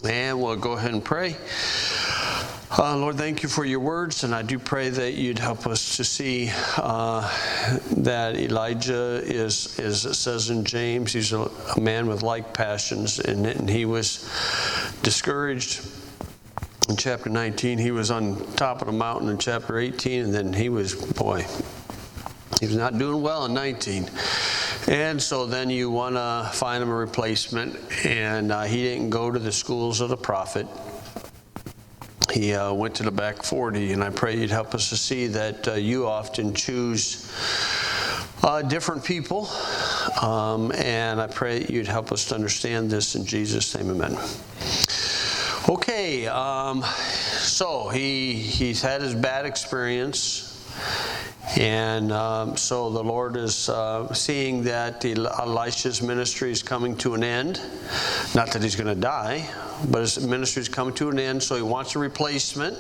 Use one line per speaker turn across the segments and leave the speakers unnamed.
And we'll go ahead and pray. Lord, thank you for your words, and I do pray that you'd help us to see that Elijah is, as it says in James, he's a man with like passions, and he was discouraged in chapter 19. He was on top of the mountain in chapter 18, and then he was not doing well in 19. And so then you want to find him a replacement, and he didn't go to the schools of the prophet. He went to the back 40, and I pray you'd help us to see that you often choose different people, and I pray you'd help us to understand this in Jesus' name, amen. Okay, so he's had his bad experience. And so the Lord is seeing that Elisha's ministry is coming to an end. Not that he's going to die, but his ministry is coming to an end, so he wants a replacement.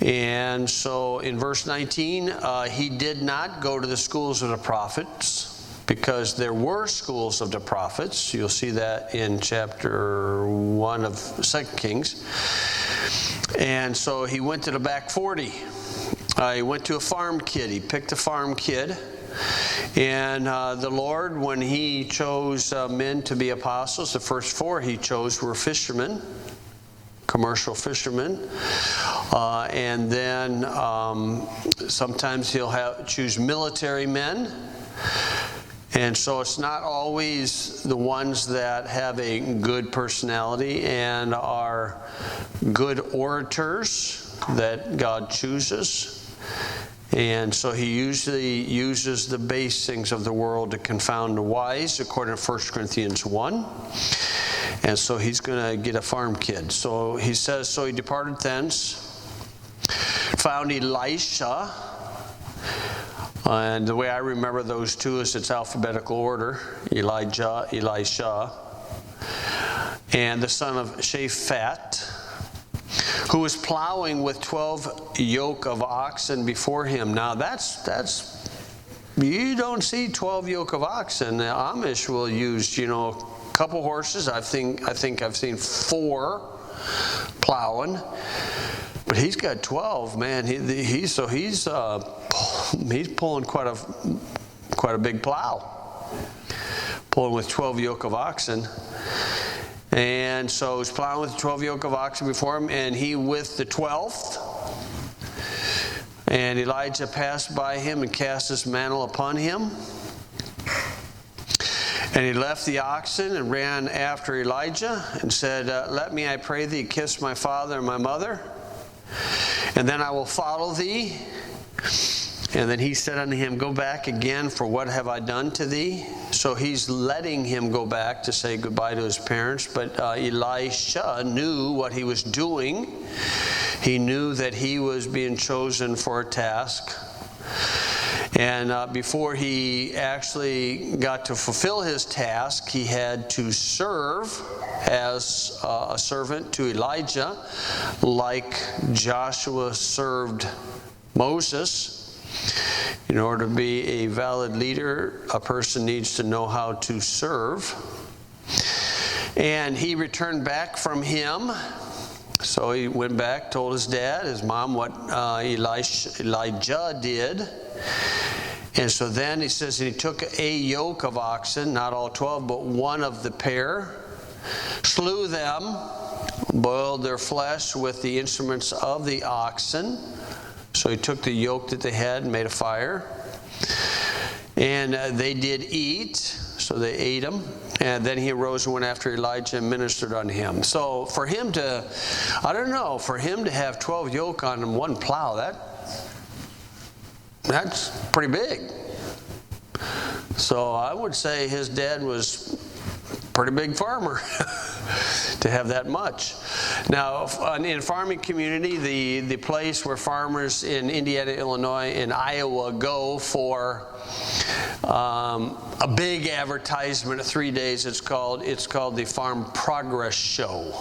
And so in verse 19, he did not go to the schools of the prophets, because there were schools of the prophets. You'll see that in chapter 1 of 2 Kings. And so he went to the back 40. He went to a farm kid. He picked a farm kid. And the Lord, when he chose men to be apostles, the first 4 he chose were fishermen, commercial fishermen. And then sometimes he'll choose military men. And so it's not always the ones that have a good personality and are good orators that God chooses. And so he usually uses the base things of the world to confound the wise, according to 1 Corinthians 1. And so he's going to get a farm kid. So he says, so he departed thence, found Elisha. And the way I remember those two is it's alphabetical order. Elijah, Elisha. And the son of Shaphat, who was plowing with 12 yoke of oxen before him. Now that's you don't see 12 yoke of oxen. The Amish will use, a couple horses. I think I've seen 4 plowing, but he's got 12. Man, he's pulling quite a big plow, pulling with 12 yoke of oxen. And so he's plowing with 12 yoke of oxen before him, and he with the 12th. And Elijah passed by him and cast his mantle upon him. And he left the oxen and ran after Elijah and said, let me, I pray thee, kiss my father and my mother, and then I will follow thee. And then he said unto him, go back again, for what have I done to thee? So he's letting him go back to say goodbye to his parents. But Elisha knew what he was doing. He knew that he was being chosen for a task. And before he actually got to fulfill his task, he had to serve as a servant to Elijah, like Joshua served Moses. In order to be a valid leader, a person needs to know how to serve. And he returned back from him. So he went back, told his dad, his mom, what Elijah did. And so then he says, he took a yoke of oxen, not all 12, but one of the pair, slew them, boiled their flesh with the instruments of the oxen. So he took the yoke that they had and made a fire. And they did eat, so they ate them. And then he arose and went after Elijah and ministered unto him. So for him to, for him to have 12 yoke on him, one plow, that's pretty big. So I would say his dad was a pretty big farmer to have that much. Now, in farming community, the place where farmers in Indiana, Illinois, and Iowa go for a big advertisement of 3 days, it's called the Farm Progress Show.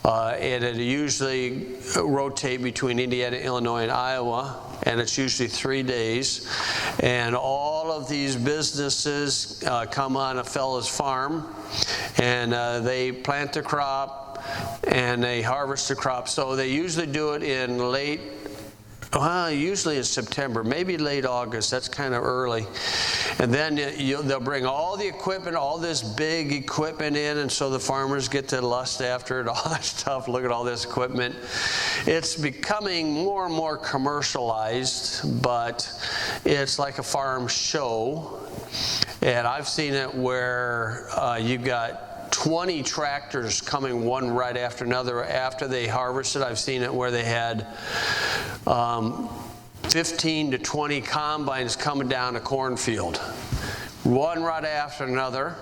And it usually rotate between Indiana, Illinois, and Iowa, and it's usually 3 days. And all of these businesses come on a fellow's farm, and they plant the crop and they harvest the crop. So they usually do it in usually in September, maybe late August. That's kind of early. And then they'll bring all the equipment, all this big equipment in, and so the farmers get to lust after it, all that stuff. Look at all this equipment. It's becoming more and more commercialized, but it's like a farm show. And I've seen it where you've got 20 tractors coming one right after another after they harvested. I've seen it where they had 15 to 20 combines coming down a cornfield, one right after another.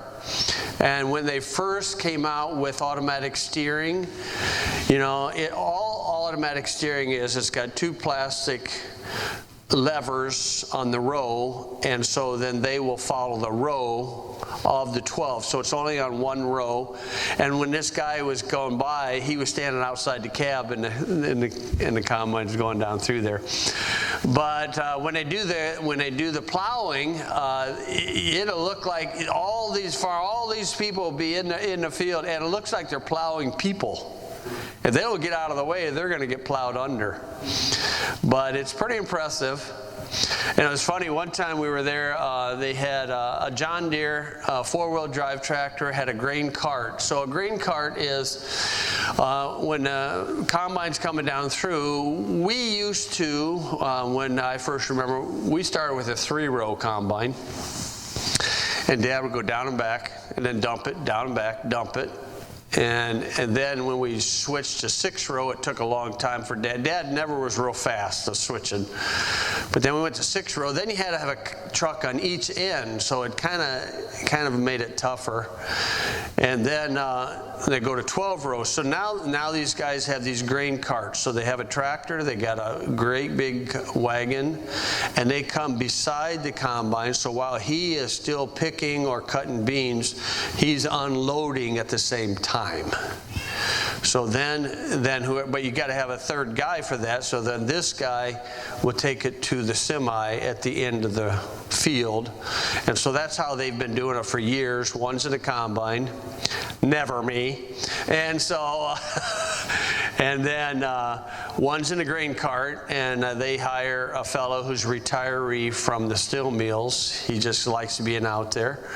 And when they first came out with automatic steering, all automatic steering is, it's got two plastic levers on the row, and so then they will follow the row of the 12. So it's only on one row. And when this guy was going by, he was standing outside the cab, and the combine's going down through there. But when they do the plowing, it'll look like all these people will be in the field, and it looks like they're plowing people. If they don't get out of the way, they're going to get plowed under. But it's pretty impressive. And it was funny, one time we were there, they had a John Deere 4-wheel drive tractor, had a grain cart. So a grain cart is, when the combine's coming down through, we used to, when I first remember, we started with a 3-row combine. And Dad would go down and back, and then dump it, down and back, dump it. And then when we switched to 6-row, it took a long time for Dad. Dad never was real fast at switching. But then we went to 6-row. Then you had to have a truck on each end, so it kind of made it tougher. And then they go to 12-row. So now these guys have these grain carts. So they have a tractor, they got a great big wagon, and they come beside the combine. So while he is still picking or cutting beans, he's unloading at the same time. So but you got to have a third guy for that. So then this guy will take it to the semi at the end of the field. And so that's how they've been doing it for years. One's in a combine, never me. And so, and then one's in a grain cart, and they hire a fellow who's retiree from the steel mills. He just likes being out there.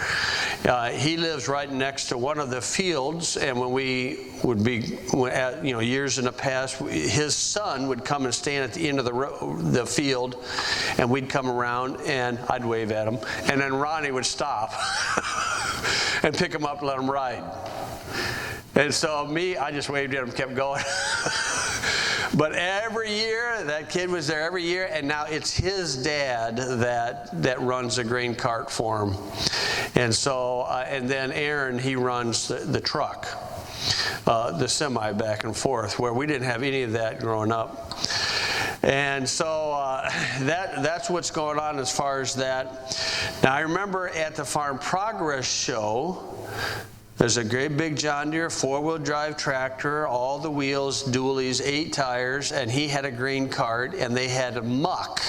He lives right next to one of the fields, and when we would be years in the past, his son would come and stand at the end of the field, and we'd come around, and I'd wave at him, and then Ronnie would stop and pick him up and let him ride. And so I just waved at him, kept going. But every year, that kid was there every year, and now it's his dad that runs the grain cart for him. And so, and then Aaron, he runs the truck, the semi back and forth, where we didn't have any of that growing up. And so that's what's going on as far as that. Now, I remember at the Farm Progress Show, there's a great big John Deere 4-wheel drive tractor, all the wheels, dualies, 8 tires, and he had a grain cart, and they had muck,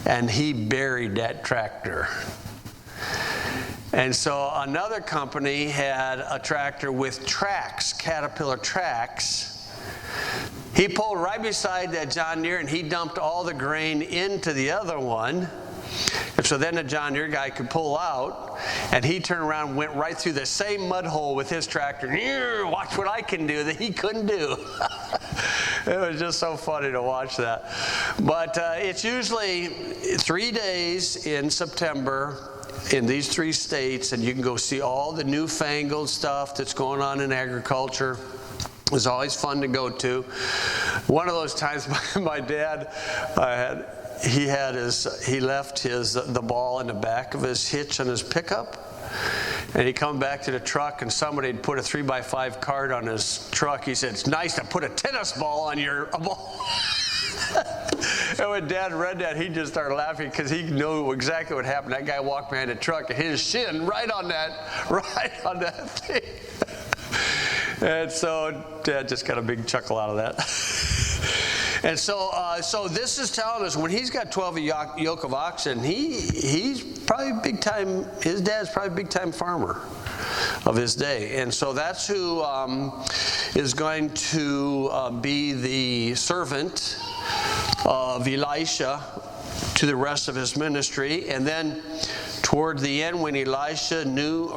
and he buried that tractor. And so another company had a tractor with tracks, Caterpillar tracks. He pulled right beside that John Deere, and he dumped all the grain into the other one. And so then the John Deere guy could pull out, and he turned around and went right through the same mud hole with his tractor. Watch what I can do that he couldn't do. It was just so funny to watch that. But it's usually 3 days in September in these 3 states, and you can go see all the newfangled stuff that's going on in agriculture. It's always fun to go to. One of those times, my dad he left the ball in the back of his hitch on his pickup, and he come back to the truck, and somebody had put a 3x5 card on his truck. He said, "It's nice to put a tennis ball on your ball." And when Dad read that, he just started laughing because he knew exactly what happened. That guy walked behind the truck and hit his shin right on that thing. And so Dad just got a big chuckle out of that. And so this is telling us when he's got 12 yoke of oxen, he's probably big time. His dad's probably a big time farmer. of his day. And so that's who is going to be the servant of Elisha to the rest of his ministry. And then toward the end, when Elijah knew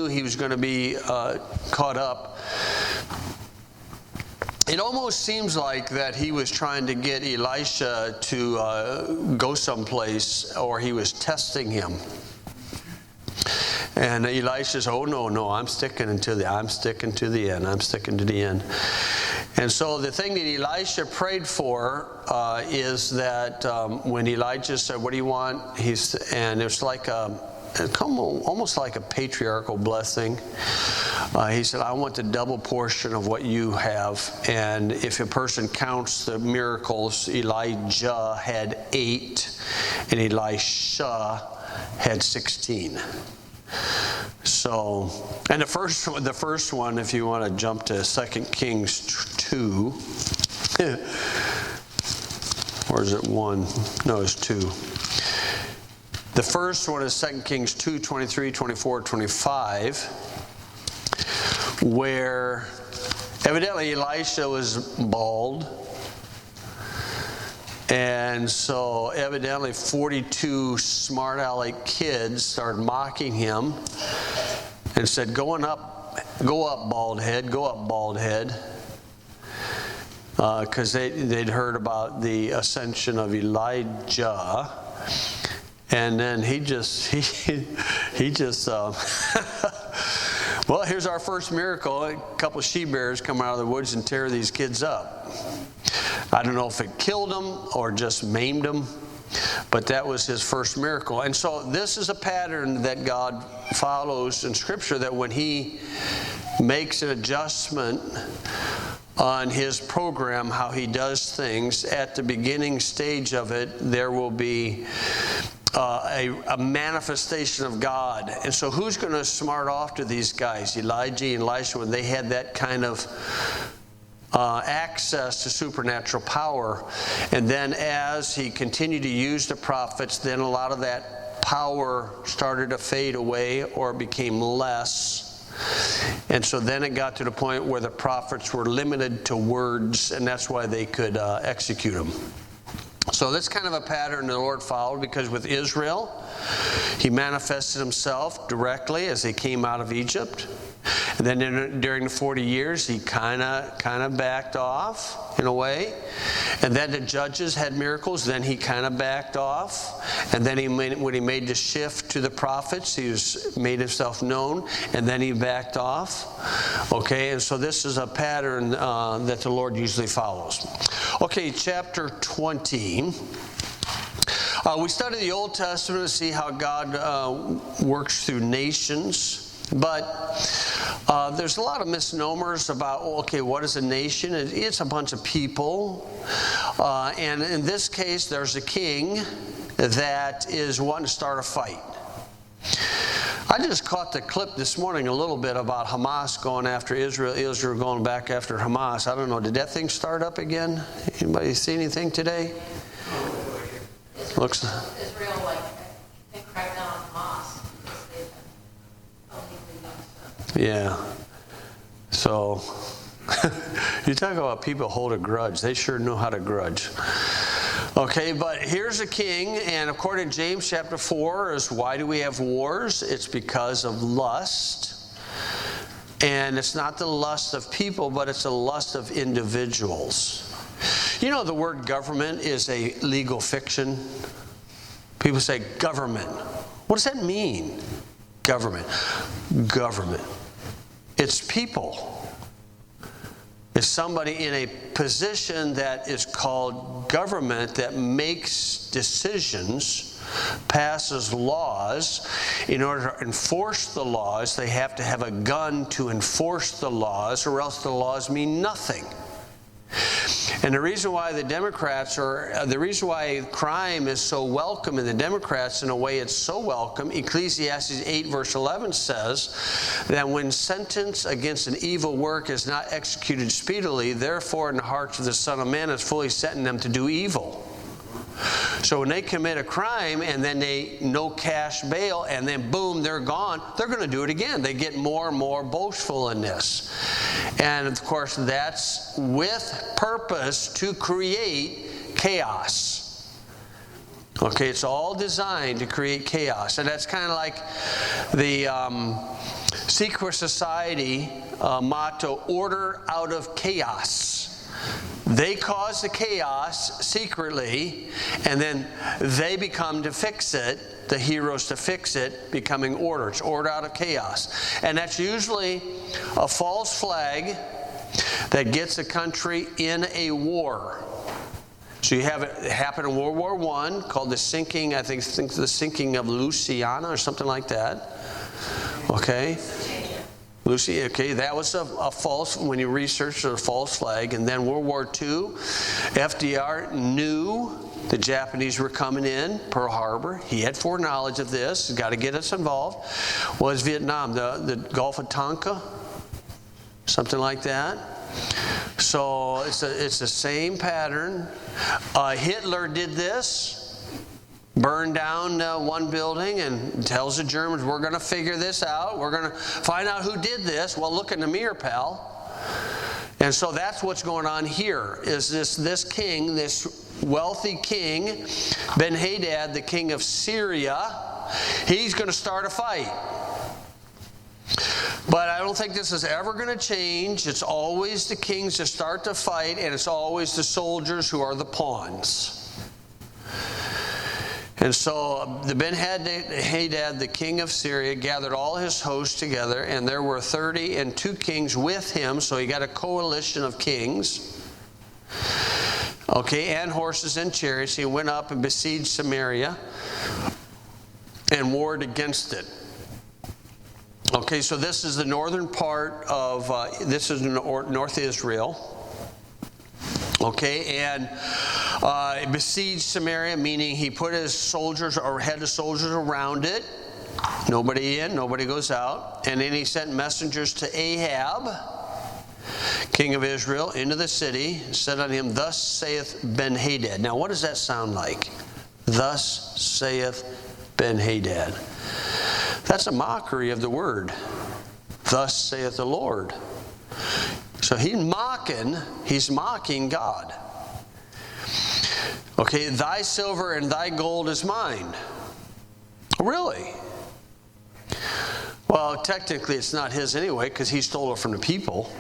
he was going to be caught up, it almost seems like that he was trying to get Elisha to go someplace, or he was testing him. And Elisha says, "Oh no, I'm sticking to the end." And so the thing that Elisha prayed for is that when Elijah said, "What do you want?" and it's like almost like a patriarchal blessing. He said, "I want the double portion of what you have." And if a person counts the miracles, Elijah had 8 and Elisha had 16. So, and the first one, if you want to jump to 2 Kings 2, or is it 1? No, it's 2. The first one is 2 Kings 2, 23, 24, 25, where evidently Elisha was bald. And so evidently 42 smart aleck kids started mocking him and said, go up, bald head, go up, bald head. Because they'd heard about the ascension of Elijah. And then he just well, here's our first miracle. A couple of she-bears come out of the woods and tear these kids up. I don't know if it killed them or just maimed them, but that was his first miracle. And so this is a pattern that God follows in Scripture, that when he makes an adjustment on his program, how he does things, at the beginning stage of it, there will be a manifestation of God. And so who's going to smart off to these guys? Elijah and Elisha, when they had that kind of access to supernatural power. And then as he continued to use the prophets, then a lot of that power started to fade away or became less. And so then it got to the point where the prophets were limited to words, and that's why they could execute them. So that's kind of a pattern the Lord followed, because with Israel, he manifested himself directly as they came out of Egypt. And then during the 40 years, he kind of backed off in a way. And then the judges had miracles. Then he kind of backed off. And then when he made the shift to the prophets, he made himself known. And then he backed off. Okay, and so this is a pattern that the Lord usually follows. Okay, chapter 20. We study the Old Testament to see how God works through nations. But there's a lot of misnomers about, what is a nation? It's a bunch of people. And in this case, there's a king that is wanting to start a fight. I just caught the clip this morning a little bit about Hamas going after Israel, Israel going back after Hamas. I don't know, did that thing start up again? Anybody see anything today? Looks
Israel, cracked down on Hamas because they've been
yeah. So, you talk about people hold a grudge. They sure know how to grudge. Okay, but here's a king, and according to James chapter 4, is why do we have wars? It's because of lust. And it's not the lust of people, but it's the lust of individuals. You know, the word government is a legal fiction. People say government. What does that mean? Government. Government. It's people. It's somebody in a position that is called government that makes decisions, passes laws. In order to enforce the laws, they have to have a gun to enforce the laws, or else the laws mean nothing. And the reason why the reason why crime is so welcome in the Democrats, in a way it's so welcome, Ecclesiastes 8 verse 11 says that when sentence against an evil work is not executed speedily, therefore in the hearts of the Son of Man is fully setting them to do evil. So when they commit a crime and then they no cash bail and then boom, they're gone, they're going to do it again. They get more and more boastful in this. And of course, that's with purpose to create chaos. Okay, it's all designed to create chaos. And that's kind of like the secret society motto, order out of chaos. They cause the chaos secretly, and then they become to fix it, the heroes to fix it, becoming order. It's order out of chaos. And that's usually a false flag that gets a country in a war. So you have it happen in World War I, called the sinking, I think the sinking of Louisiana or something like that. Okay? Lucy, okay, that was a false, when you research, a false flag. And then World War II, FDR knew the Japanese were coming in, Pearl Harbor. He had foreknowledge of this. He's got to get us involved. Was Vietnam, the Gulf of Tonkin, something like that. So it's the same pattern. Hitler did this. Burned down one building and tells the Germans, we're going to figure this out. We're going to find out who did this. Well, look in the mirror, pal. And so that's what's going on here, is this king, this wealthy king, Ben-Hadad, the king of Syria, he's going to start a fight. But I don't think this is ever going to change. It's always the kings that start the fight, and it's always the soldiers who are the pawns. And so the Ben-Hadad, the king of Syria, gathered all his hosts together, and there were 32 kings with him, so he got a coalition of kings. Okay, and horses and chariots. He went up and besieged Samaria and warred against it. Okay, so this is the northern part of, this is North Israel. Okay, and besieged Samaria, meaning he put his soldiers, or had the soldiers around it. Nobody in, nobody goes out. And then he sent messengers to Ahab, king of Israel, into the city, said unto him, thus saith Ben-Hadad. Now, what does that sound like? Thus saith Ben-Hadad. That's a mockery of the word. Thus saith the Lord. So he's mocking God. Okay, thy silver and thy gold is mine. Really? Well, technically it's not his anyway, because he stole it from the people.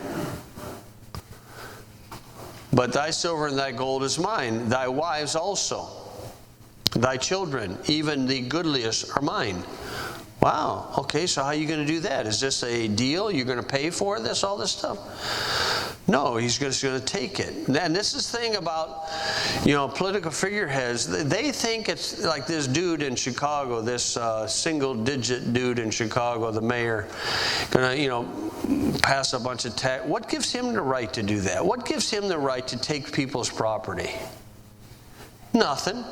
But thy silver and thy gold is mine, thy wives also, thy children, even the goodliest, are mine. Wow, okay, so how are you going to do that? Is this a deal? You're going to pay for this, all this stuff? No, he's just going to take it. And this is the thing about, political figureheads. They think it's like this dude in Chicago, this single-digit dude in Chicago, the mayor, going to, pass a bunch of tax. What gives him the right to do that? What gives him the right to take people's property? Nothing.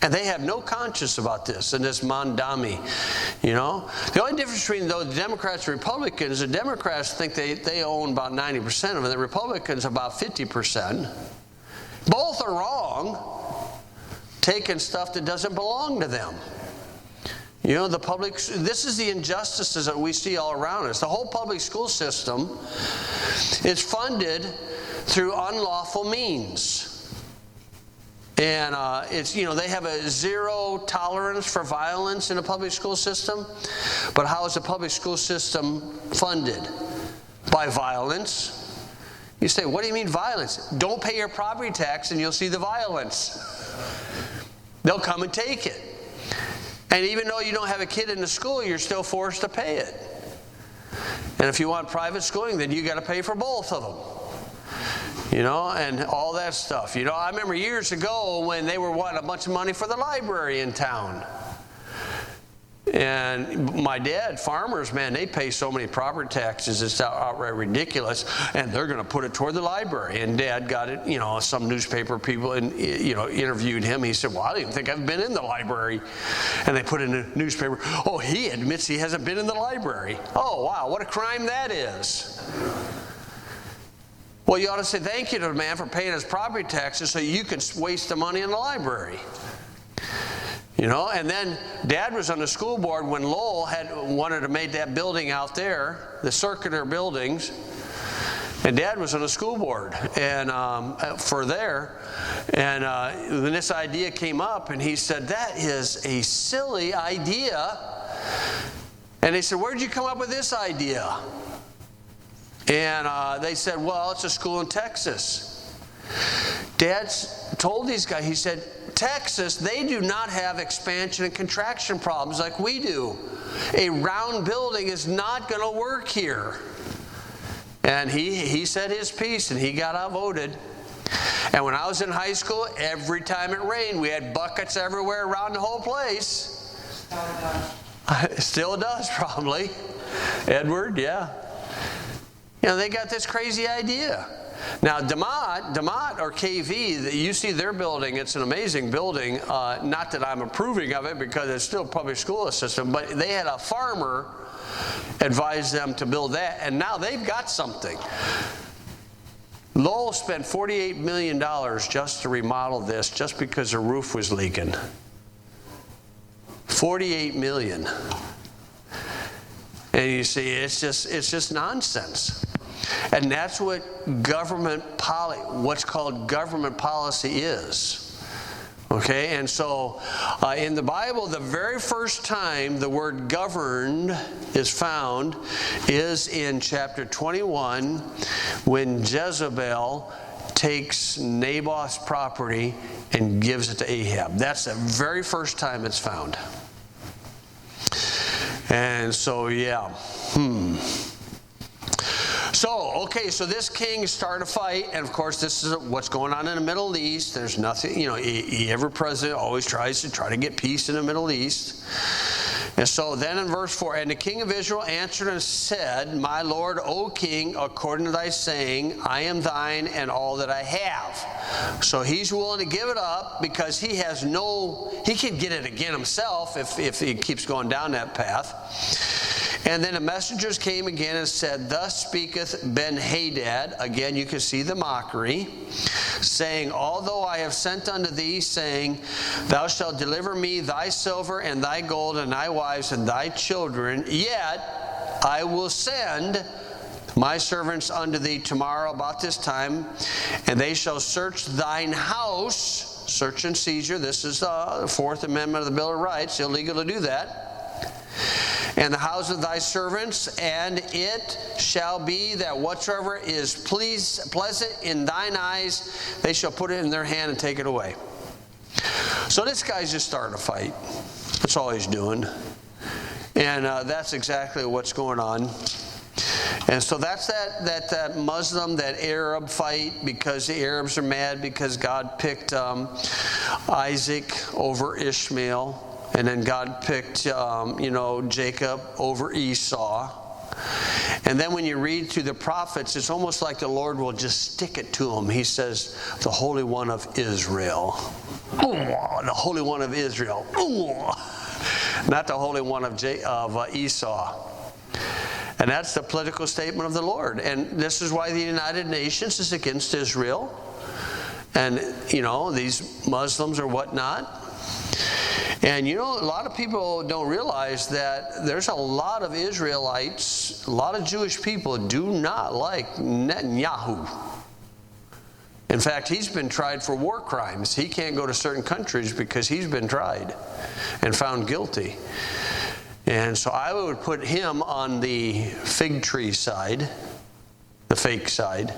And they have no conscience about this, and this Mondami, The only difference between the Democrats and Republicans, the Democrats think they own about 90% of it, the Republicans about 50%. Both are wrong, taking stuff that doesn't belong to them. This is the injustices that we see all around us. The whole public school system is funded through unlawful means. And they have a zero tolerance for violence in the public school system. But how is the public school system funded? By violence. You say, what do you mean violence? Don't pay your property tax and you'll see the violence. They'll come and take it. And even though you don't have a kid in the school, you're still forced to pay it. And if you want private schooling, then you got to pay for both of them. And all that stuff. I remember years ago when they were wanting a bunch of money for the library in town. And my dad, farmers, man, they pay so many property taxes, it's outright ridiculous. And they're going to put it toward the library. And Dad got it, some newspaper people, interviewed him. He said, well, I don't even think I've been in the library. And they put in the newspaper, oh, he admits he hasn't been in the library. Oh, wow, what a crime that is. Well, you ought to say thank you to the man for paying his property taxes so you can waste the money in the library. You know, and then Dad was on the school board when Lowell wanted to make that building out there, the circular buildings. And Dad was on the school board and for there. And when this idea came up, and he said, that is a silly idea. And they said, where'd you come up with this idea? And they said, well, it's a school in Texas. Dad told these guys, he said, Texas, they do not have expansion and contraction problems like we do. A round building is not going to work here. And he said his piece, and he got outvoted. And when I was in high school, every time it rained, we had buckets everywhere around the whole place. It still does, probably. Edward, yeah. You know, they got this crazy idea. Now, DeMott or KV, you see their building, it's an amazing building. Not that I'm approving of it because it's still a public school system, but they had a farmer advise them to build that, and now they've got something. Lowell spent $48 million just to remodel this, just because the roof was leaking. $48 million. And you see, it's just nonsense. And that's what what's called government policy is. Okay, and so in the Bible, the very first time the word governed is found is in chapter 21, when Jezebel takes Naboth's property and gives it to Ahab. That's the very first time it's found. And so, yeah. So this king started a fight, and of course this is what's going on in the Middle East. There's nothing, you know, every president always tries to get peace in the Middle East. And so then in verse 4, and the king of Israel answered and said, my lord, O king, according to thy saying, I am thine and all that I have. So he's willing to give it up because he can get it again himself if he keeps going down that path. And then the messengers came again and said, thus speaketh Ben-Hadad, again you can see the mockery, saying, although I have sent unto thee, saying, thou shalt deliver me thy silver and thy gold and thy wives and thy children, yet I will send my servants unto thee tomorrow about this time, and they shall search thine house, search and seizure. This is the Fourth Amendment of the Bill of Rights, illegal to do that. And the house of thy servants, and it shall be that whatsoever is pleasant in thine eyes, they shall put it in their hand and take it away. So this guy's just starting a fight. That's all he's doing. And that's exactly what's going on. And so that's that Muslim, that Arab fight, because the Arabs are mad because God picked Isaac over Ishmael. And then God picked, Jacob over Esau. And then when you read through the prophets, it's almost like the Lord will just stick it to them. He says, the Holy One of Israel. The Holy One of Israel. Not the Holy One of Esau. And that's the political statement of the Lord. And this is why the United Nations is against Israel. And, these Muslims or whatnot. And a lot of people don't realize that there's a lot of Israelites, a lot of Jewish people do not like Netanyahu. In fact, he's been tried for war crimes. He can't go to certain countries because he's been tried and found guilty. And so I would put him on the fig tree side, the fake side.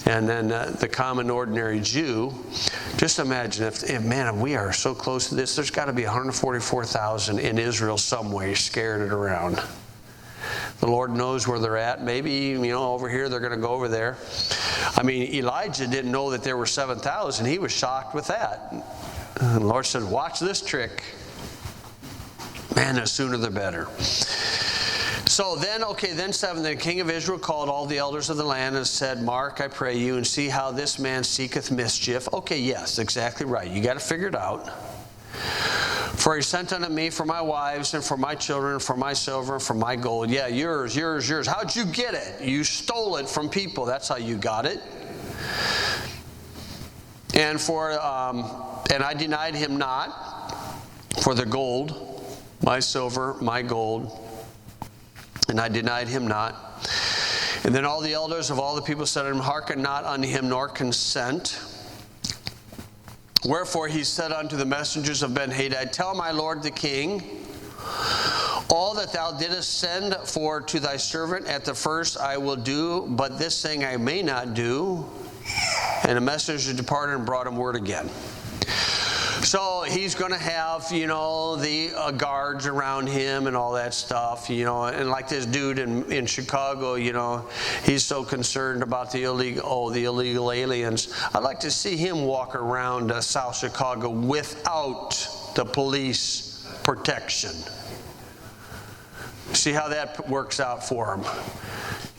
And then the common ordinary Jew, just imagine if we are so close to this, there's got to be 144,000 in Israel somewhere scattered around. The Lord knows where they're at. Maybe, over here, they're going to go over there. I mean, Elijah didn't know that there were 7,000. He was shocked with that. And the Lord said, watch this trick. Man, the sooner the better. So then 7, the king of Israel called all the elders of the land and said, mark, I pray you, and see how this man seeketh mischief. Okay, yes, exactly right. You got to figure it out. For he sent unto me for my wives and for my children, for my silver, and for my gold. Yeah, yours, yours, yours. How'd you get it? You stole it from people. That's how you got it. And I denied him not for the gold, my silver, my gold. And I denied him not. And then all the elders of all the people said unto him, hearken not unto him, nor consent. Wherefore he said unto the messengers of Ben-Hadad, tell my lord the king, all that thou didst send for to thy servant at the first I will do, but this thing I may not do. And the messenger departed and brought him word again. So he's going to have, the guards around him and all that stuff, and like this dude in Chicago, he's so concerned about the illegal aliens. I'd like to see him walk around South Chicago without the police protection. See how that works out for him.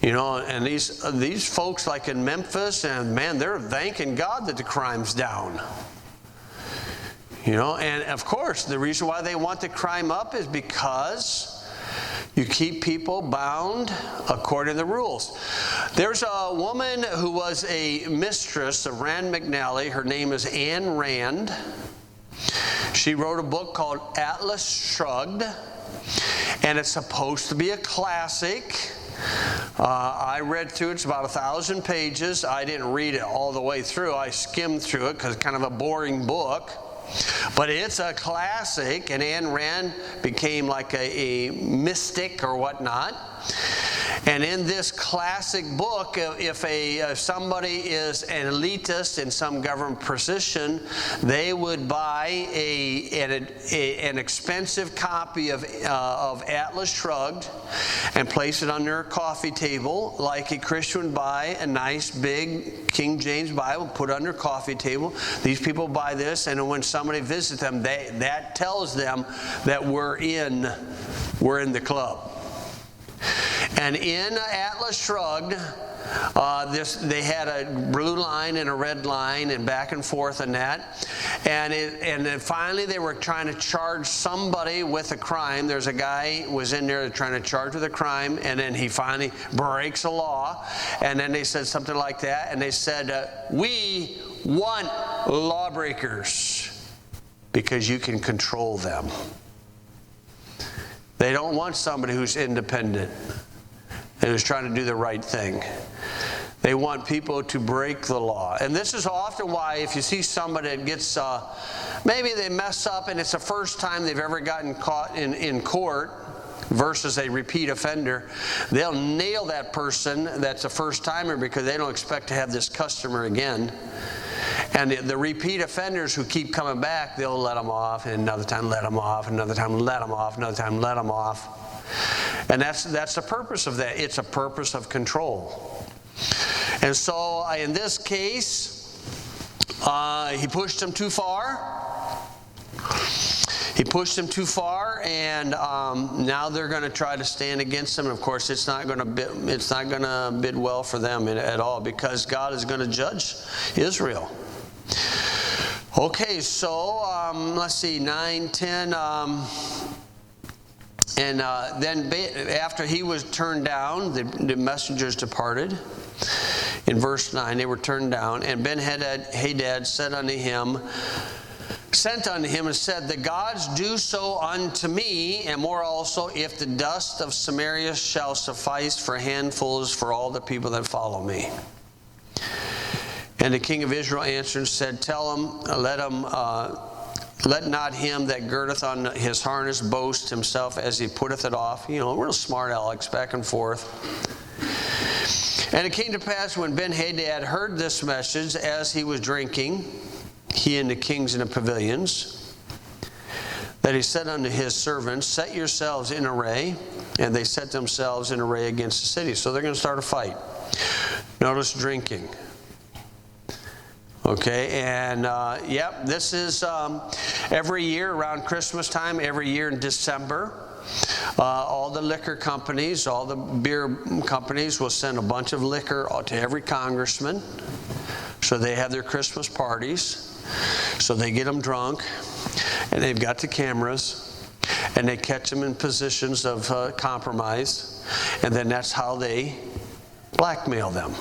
And these folks like in Memphis, and man, they're thanking God that the crime's down. And of course, the reason why they want the crime up is because you keep people bound according to the rules. There's a woman who was a mistress of Rand McNally. Her name is Anne Rand. She wrote a book called Atlas Shrugged, and it's supposed to be a classic. I read through it. It's about 1,000 pages. I didn't read it all the way through. I skimmed through it because it's kind of a boring book. But it's a classic, and Ayn Rand became like a mystic or whatnot. And in this classic book, if somebody is an elitist in some government position, they would buy an expensive copy of Atlas Shrugged and place it on their coffee table, like a Christian would buy a nice big King James Bible, put it on their coffee table. These people buy this, and when somebody visits them, that tells them that we're in the club. And in Atlas Shrugged, they had a blue line and a red line and back and forth on that. And then finally they were trying to charge somebody with a crime. There's a guy was in there trying to charge with a crime, and then he finally breaks a law. And then they said something like that, and they said, we want lawbreakers because you can control them. They don't want somebody who's independent and who's trying to do the right thing. They want people to break the law. And this is often why if you see somebody that gets, maybe they mess up and it's the first time they've ever gotten caught in court versus a repeat offender, they'll nail that person that's a first timer because they don't expect to have this customer again. And the repeat offenders who keep coming back, they'll let them off, and another time let them off, another time let them off, another time let them off. And that's the purpose of that. It's a purpose of control. And so in this case, he pushed them too far. He pushed them too far, and now they're going to try to stand against him. And of course, it's not going to bid well for them at all, because God is going to judge Israel. Okay, so let's see, 9, 10, and then after he was turned down, the messengers departed. In verse 9, they were turned down, and Ben-Hadad sent unto him and said, the gods do so unto me, and more also, if the dust of Samaria shall suffice for handfuls for all the people that follow me. And the king of Israel answered and said, tell him, let not him that girdeth on his harness boast himself as he putteth it off. Real smart Alex, back and forth. And it came to pass when Ben-Hadad heard this message as he was drinking, he and the kings in the pavilions, that he said unto his servants, set yourselves in array. And they set themselves in array against the city. So they're going to start a fight. Notice drinking. Okay, and this is every year around Christmas time, every year in December. All the liquor companies, all the beer companies will send a bunch of liquor to every congressman. So they have their Christmas parties. So they get them drunk. and they've got the cameras, and they catch them in positions of compromise, and then that's how they blackmail them.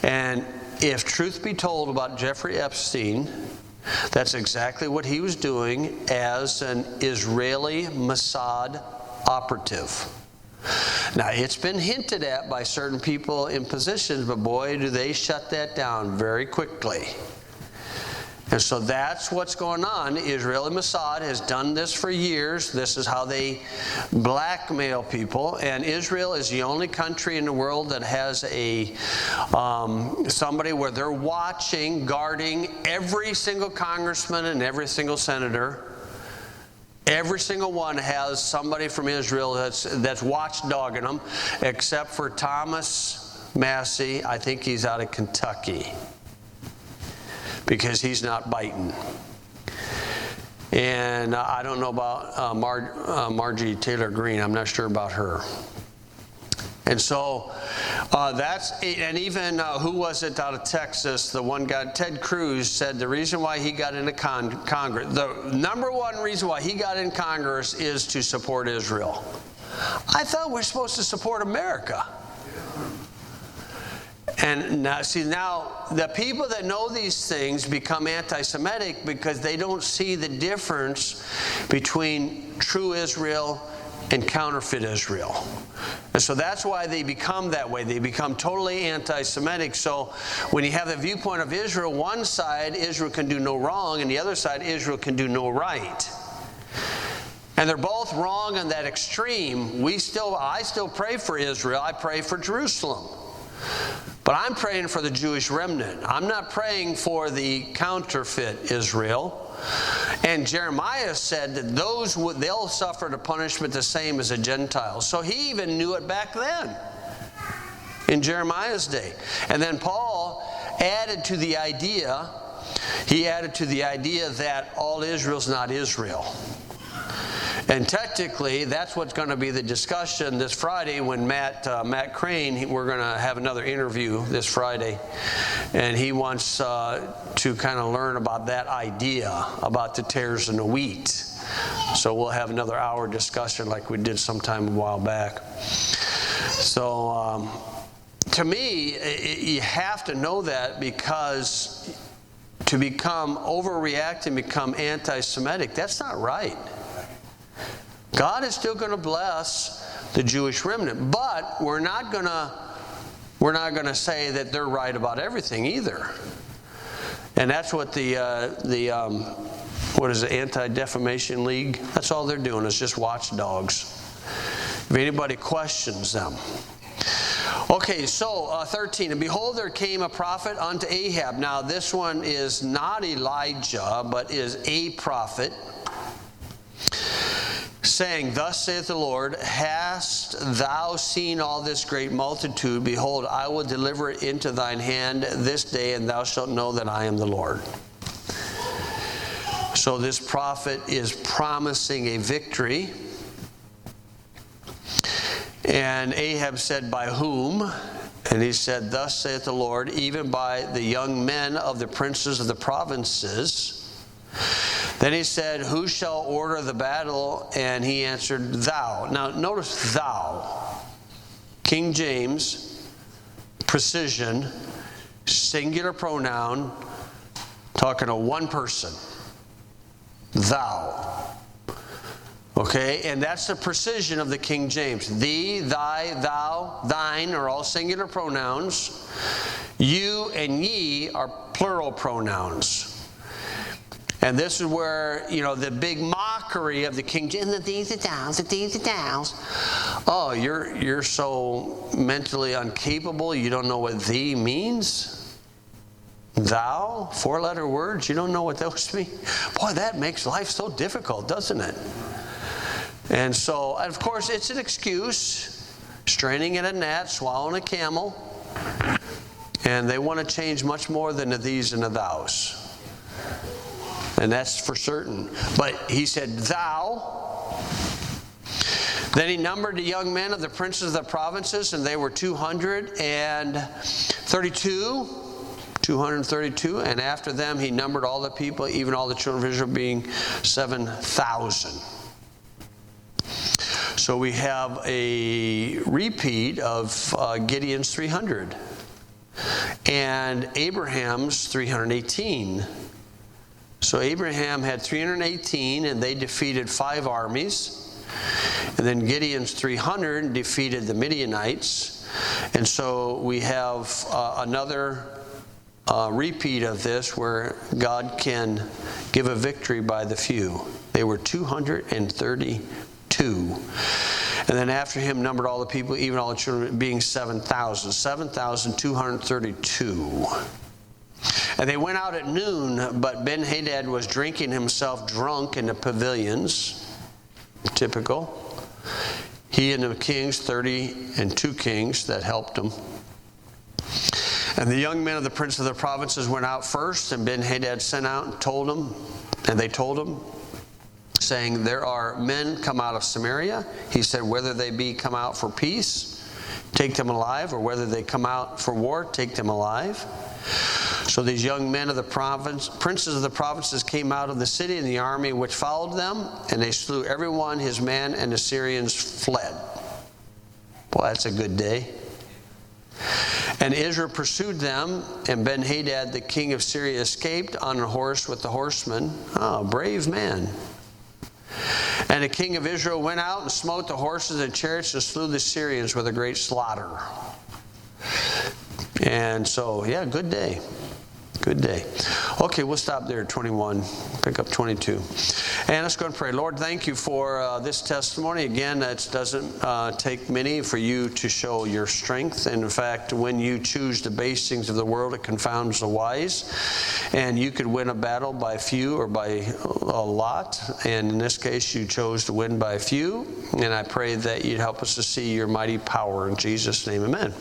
And if truth be told about Jeffrey Epstein, that's exactly what he was doing as an Israeli Mossad operative. Now, it's been hinted at by certain people in positions, but boy, do they shut that down very quickly. And so that's what's going on. Israeli Mossad has done this for years. This is how they blackmail people. And Israel is the only country in the world that has a somebody where they're watching, guarding every single congressman and every single senator. Every single one has somebody from Israel that's watchdogging them, except for Thomas Massey. I think he's out of Kentucky, because he's not biting. And I don't know about Margie Taylor Greene. I'm not sure about her. And so and even who was it out of Texas? The one guy, Ted Cruz, said the reason why he got into Congress, the number one reason why he got in Congress is to support Israel. I thought we're supposed to support America. And now the people that know these things become anti-Semitic because they don't see the difference between true Israel and counterfeit Israel. And so that's why they become that way. They become totally anti-Semitic. So when you have the viewpoint of Israel, one side, Israel can do no wrong, and the other side, Israel can do no right. And they're both wrong on that extreme. I still pray for Israel. I pray for Jerusalem. But I'm praying for the Jewish remnant. I'm not praying for the counterfeit Israel. And Jeremiah said that they'll suffer the punishment the same as the Gentiles. So he even knew it back then, in Jeremiah's day. And then Paul added to the idea that all Israel's not Israel. And technically, that's what's going to be the discussion this Friday when Matt Crane, we're going to have another interview this Friday. And he wants to kind of learn about that idea, about the tares and the wheat. So we'll have another hour discussion like we did sometime a while back. So to me, you have to know that, because to become overreact and become anti-Semitic, that's not right. God is still going to bless the Jewish remnant, but we're not going to say that they're right about everything either. And that's what the Anti-Defamation League? That's all they're doing, is just watchdogs. If anybody questions them. Okay, so 13. And behold, there came a prophet unto Ahab. Now this one is not Elijah, but is a prophet, saying, Thus saith the Lord, Hast thou seen all this great multitude? Behold, I will deliver it into thine hand this day, and thou shalt know that I am the Lord. So this prophet is promising a victory. And Ahab said, By whom? And he said, Thus saith the Lord, even by the young men of the princes of the provinces. Then he said, Who shall order the battle? And he answered, Thou. Now notice thou. King James, precision, singular pronoun, talking to one person. Thou. Okay, and that's the precision of the King James. Thee, thy, thou, thine are all singular pronouns. You and ye are plural pronouns. And this is where, the big mockery of the King James, the these, the thous, the these, the thous. Oh, you're so mentally incapable, you don't know what thee means? Thou, 4-letter words, you don't know what those mean? Boy, that makes life so difficult, doesn't it? And so, of course, it's an excuse. Straining at a gnat, swallowing a camel. And they want to change much more than the these and the thous. And that's for certain. But he said, Thou. Then he numbered the young men of the princes of the provinces, and they were 232. 232. And after them he numbered all the people, even all the children of Israel, being 7,000. So we have a repeat of Gideon's 300 and Abraham's 318. So Abraham had 318 and they defeated 5 armies. And then Gideon's 300 defeated the Midianites. And so we have another repeat of this where God can give a victory by the few. They were 232. And then after him numbered all the people, even all the children, being 7,000. 7,232. And they went out at noon, but Ben-Hadad was drinking himself drunk in the pavilions. Typical. He and the kings, 32 kings that helped him. And the young men of the prince of the provinces went out first, and Ben-Hadad sent out and told them, and they told him, saying, there are men come out of Samaria. He said, whether they be come out for peace, take them alive, or whether they come out for war, take them alive. So these young men of the province, princes of the provinces, came out of the city, and the army which followed them, and they slew everyone his man, and the Syrians fled. Well, that's a good day. And Israel pursued them, and Ben-Hadad, the king of Syria, escaped on a horse with the horsemen. Oh, brave man. And the king of Israel went out and smote the horses and chariots and slew the Syrians with a great slaughter. And so, yeah, good day. Good day. Okay, we'll stop there at 21, pick up 22. And let's go and pray. Lord, thank you for this testimony. Again, it doesn't take many for you to show your strength. And in fact, when you choose the base things of the world, it confounds the wise. And you could win a battle by few or by a lot. And in this case, you chose to win by few. And I pray that you'd help us to see your mighty power. In Jesus' name, amen.